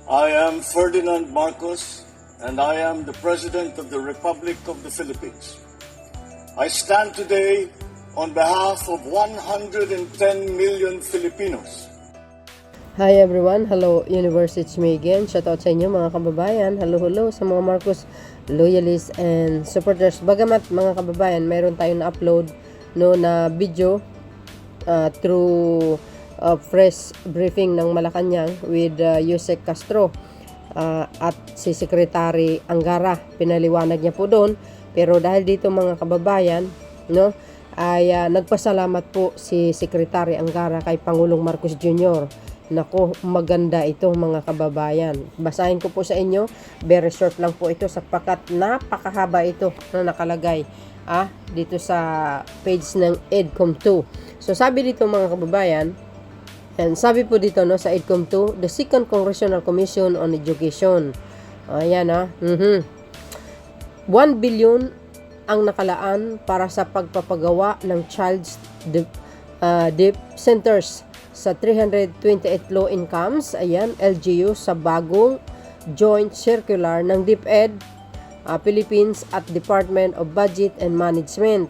I am Ferdinand Marcos, and I am the President of the Republic of the Philippines. I stand today on behalf of 110 million Filipinos. Hi everyone, hello Universe, it's me again. Shoutout sa inyo mga kababayan. Hello sa mga Marcos loyalists and supporters. Bagamat mga kababayan, mayroon tayong na-upload na video through press briefing ng Malacanang with Yusek Castro at si Secretary Angara. Pinaliwanag niya po doon, pero dahil dito mga kababayan ay nagpasalamat po si Secretary Angara kay Pangulong Marcos Jr. Nako, maganda ito mga kababayan. Basahin ko po sa inyo, very short lang po ito sapagkat napakahaba ito na nakalagay dito sa page ng EDCOM 2. So sabi dito mga kababayan, and sabi po dito sa EDCOM 2, the Second Congressional Commission on Education. Ayan 1 billion ang nakalaan para sa pagpapagawa ng child's deep centers sa 328 low incomes, LGU sa bagong joint circular ng DepEd Philippines at Department of Budget and Management.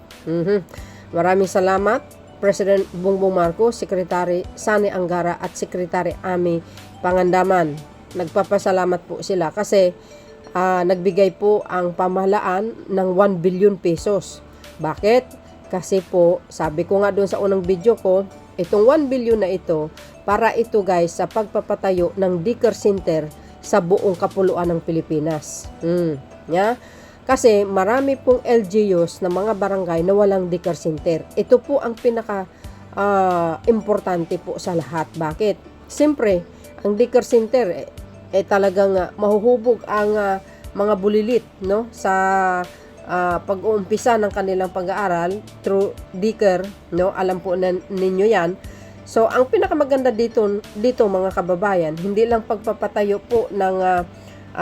Maraming salamat President Bongbong Marcos, Secretary Sani Angara at Secretary Ami Pangandaman. Nagpapasalamat po sila kasi nagbigay po ang pamahalaan ng 1 billion pesos. Bakit? Kasi po, sabi ko nga doon sa unang video ko, itong 1 billion na ito, para ito guys sa pagpapatayo ng daycare center sa buong kapuluan ng Pilipinas. Kasi marami pong LGUs na mga barangay na walang daycare center. Ito po ang pinaka importante po sa lahat. Bakit? Siyempre, ang daycare center talagang mahuhubog ang mga bulilit sa pag-uumpisa ng kanilang pag-aaral through daycare, alam po ninyo yan. So ang pinakamaganda dito mga kababayan, hindi lang pagpapatayo po ng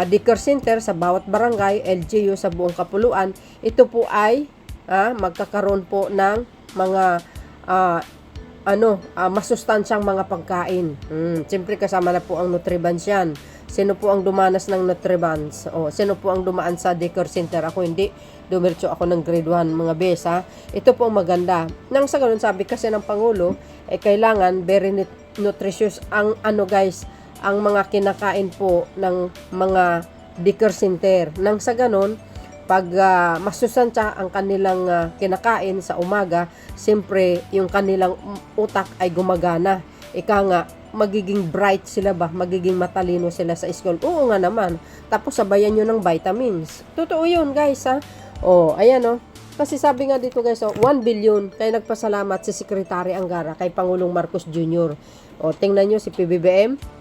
daycare center sa bawat barangay, LGU sa buong kapuluan, ito po ay magkakaroon po ng mga masustansyang mga pagkain. Siyempre kasama na po ang Nutribans yan. Sino po ang dumanas ng Nutribans? Sino po ang dumaan sa daycare center? Ako hindi. Dumiretso ako ng grade 1 mga besa. Ito po ang maganda. Nang sa ganun sabi kasi ng Pangulo, kailangan very nutritious ang ang mga kinakain po ng mga daycare center. Nang sa ganun, pag masustansya ang kanilang kinakain sa umaga, siyempre yung kanilang utak ay gumagana. Ika nga, magiging bright sila ba? Magiging matalino sila sa school? Oo nga naman. Tapos sabayan nyo ng vitamins. Totoo yun guys ayan Kasi sabi nga dito guys 1 billion. Kaya nagpasalamat si Secretary Angara kay Pangulong Marcos Jr. Tingnan nyo si PBBM.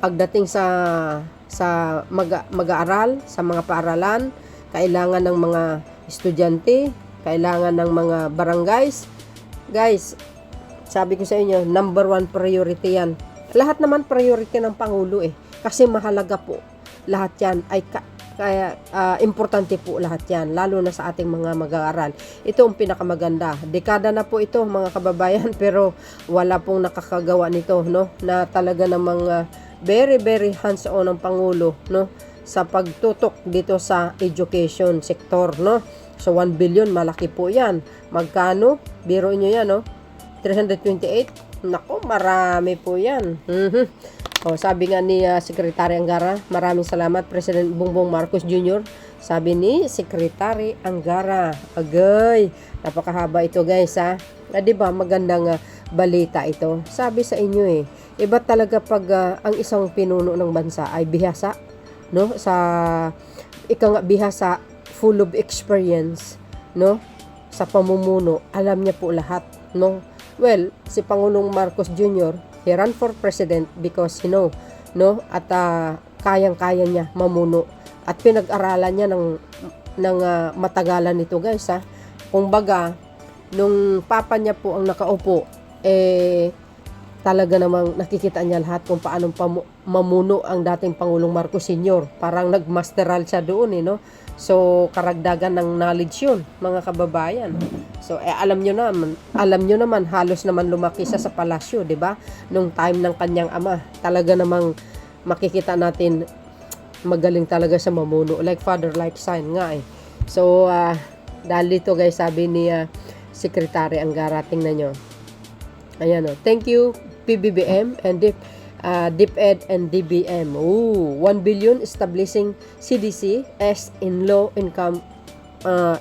Pagdating sa mag-aaral, sa mga paaralan, kailangan ng mga estudyante, kailangan ng mga barangays. Guys, sabi ko sa inyo, number 1 priority yan. Lahat naman priority ng Pangulo kasi mahalaga po. Lahat yan ay kaya importante po lahat yan, lalo na sa ating mga mag-aaral. Ito ang pinakamaganda. Dekada na po ito mga kababayan, pero wala pong nakakagawa nito na talaga namang very very hands-on ang Pangulo sa pagtutok dito sa education sector So 1 billion malaki po yan. Magkano? Biro nyo yan 328. Nako, marami po yan. Sabi nga ni Secretary Angara, maraming salamat President Bongbong Marcos Jr. Sabi ni Secretary Angara. Agay, napakahaba ito guys diba magandang balita ito. Sabi sa inyo iba talaga pag ang isang pinuno ng bansa ay bihasa sa bihasa, full of experience sa pamumuno, alam niya po lahat Well, si Pangulong Marcos Jr. he ran for president because he know at kayang-kaya niya mamuno at pinag-aralan niya ng matagalan nito guys Kung baga nung papa niya po ang nakaupo talaga namang nakikita niya lahat kung paano mamuno ang dating Pangulong Marcos Sr. Parang nagmasteral siya doon So karagdagan ng knowledge yun mga kababayan. So alam nyo naman halos naman lumaki siya sa palasyo, 'di ba? Nung time ng kanyang ama, talaga namang makikita natin magaling talaga sa mamuno. Like father, like son nga eh. So, dahil dito guys, sabi ni Secretary Angara, tingnan nyo. Ayan o. Thank you, PBBM and DepEd and DBM. 1 billion establishing CDC as in low income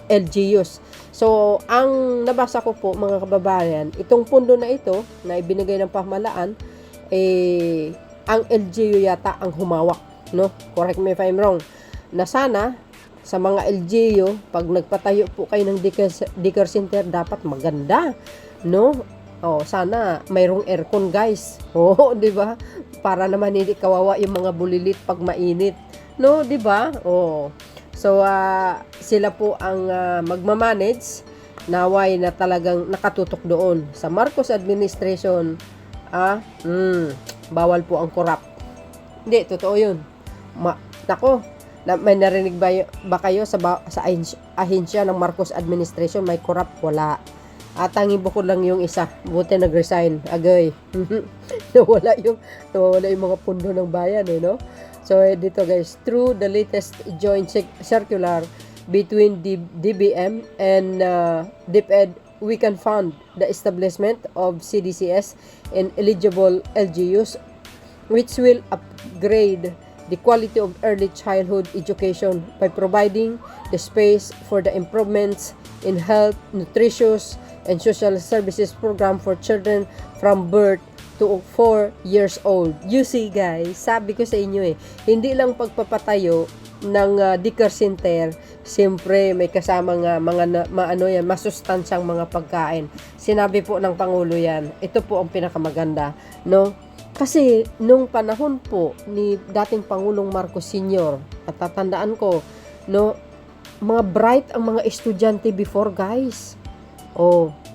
LGUs. So, ang nabasa ko po mga kababayan, itong pundo na ito na ibinigay ng pamahalaan, ang LGU yata ang humawak, no? Correct me if I'm wrong. Na sana sa mga LGU, pag nagpatayo po kayo ng daycare center, dapat maganda, no? Sana mayroong aircon, guys. Di ba? Para naman hindi kawawa yung mga bulilit pag mainit, no? Di ba? So, sila po ang magmamanage, naway na talagang nakatutok doon. Sa Marcos administration, bawal po ang corrupt. Hindi, totoo yun. Nako, may narinig ba kayo sa ahensya ng Marcos administration may corrupt? Wala. At tanging bukod lang yung isa, buti nag-resign, agay. nawala yung mga pundo ng bayan, no? So, dito guys, through the latest joint circular between DBM and DepEd, we can fund the establishment of CDCS in eligible LGUs, which will upgrade the quality of early childhood education by providing the space for the improvements in health, nutritious, and social services program for children from birth to 4 years old. You see guys, sabi ko sa inyo hindi lang pagpapatayo ng daycare center, siyempre may kasamang masustansyang mga pagkain. Sinabi po ng Pangulo yan. Ito po ang pinakamaganda, no? Kasi nung panahon po ni dating Pangulong Marcos Sr., at tatandaan ko, no, mga bright ang mga estudyante before, guys.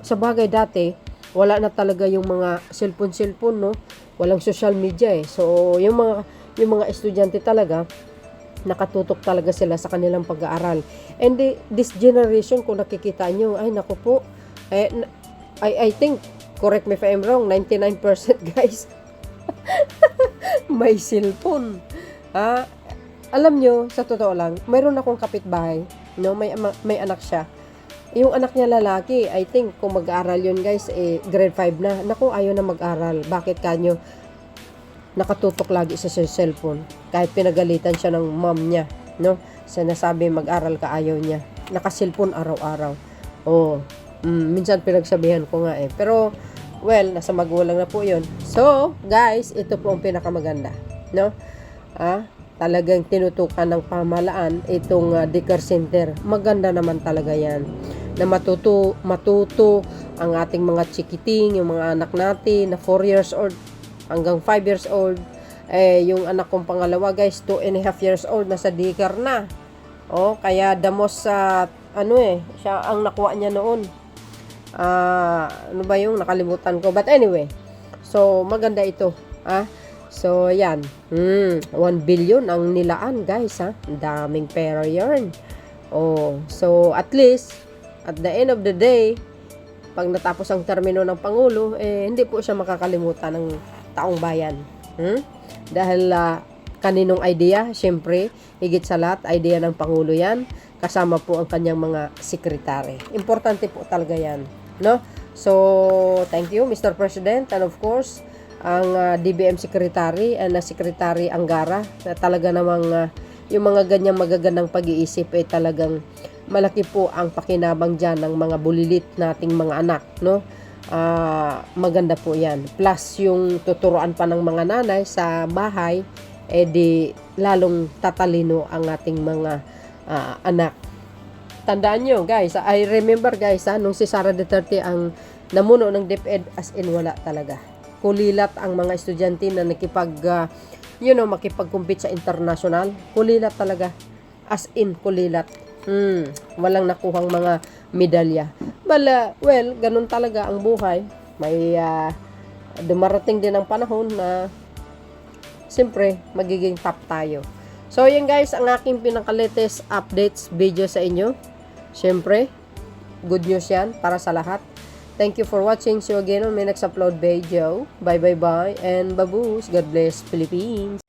Sa bagay dati, wala na talaga yung mga cellphone, no? Walang social media So, yung mga estudyante talaga, nakatutok talaga sila sa kanilang pag-aaral. And this generation, kung nakikita nyo, ay naku po, I think, correct me if I'm wrong, 99% guys, may cellphone. Alam nyo, sa totoo lang, mayroon akong kapitbahay, no? May anak siya. Yung anak niya lalaki, I think, kung mag-aaral yun guys, grade 5 na. Naku, ayaw na mag-aral. Bakit kanyo? Nakatutok lagi sa cellphone. Kahit pinagalitan siya ng mom niya, no? Sinasabi mag-aral ka, ayaw niya. Naka-cellphone araw-araw. Minsan pinagsabihan ko nga Pero, well, nasa magulang na po yun. So, guys, ito po ang pinakamaganda, no? Talagang tinutukan ng pamahalaan itong daycare center. Maganda naman talaga yan. Na matuto ang ating mga chikiting, yung mga anak natin na 4 years old hanggang 5 years old. Yung anak kong pangalawa guys, 2.5 years old, nasa daycare na. Kaya damos sa siya ang nakuha niya noon. Ano ba yung nakalimutan ko? But anyway, so maganda ito. So yan, 1 billion ang nilaan guys, Ang daming pera yarn. So at least at the end of the day, pag natapos ang termino ng Pangulo, hindi po siya makakalimutan ng taong bayan. Dahil kaninong idea, syempre, higit sa lahat, idea ng Pangulo yan, kasama po ang kanyang mga sekretary. Importante po talaga yan, no? So, thank you, Mr. President, and of course, ang DBM Secretary and Secretary Angara, na talaga namang yung mga ganyang magagandang pag-iisip talagang malaki po ang pakinabang dyan ng mga bulilit nating mga anak, no? Maganda po yan. Plus, yung tuturuan pa ng mga nanay sa bahay, di lalong tatalino ang ating mga anak. Tandaan nyo, guys, I remember, guys, nung si Sara Duterte ang namuno ng DepEd, as in wala talaga. Kulilat ang mga estudyante na makipag-compete sa international. Kulilat talaga. As in, kulilat. Walang nakuhang mga medalya. Well, ganun talaga ang buhay. May dumarating din ang panahon na siyempre, magiging top tayo. So, yan guys, ang aking pinaka-latest updates video sa inyo. Siyempre, good news yan para sa lahat. Thank you for watching. See you again on my next upload video. Bye, and baboos. God bless, Philippines.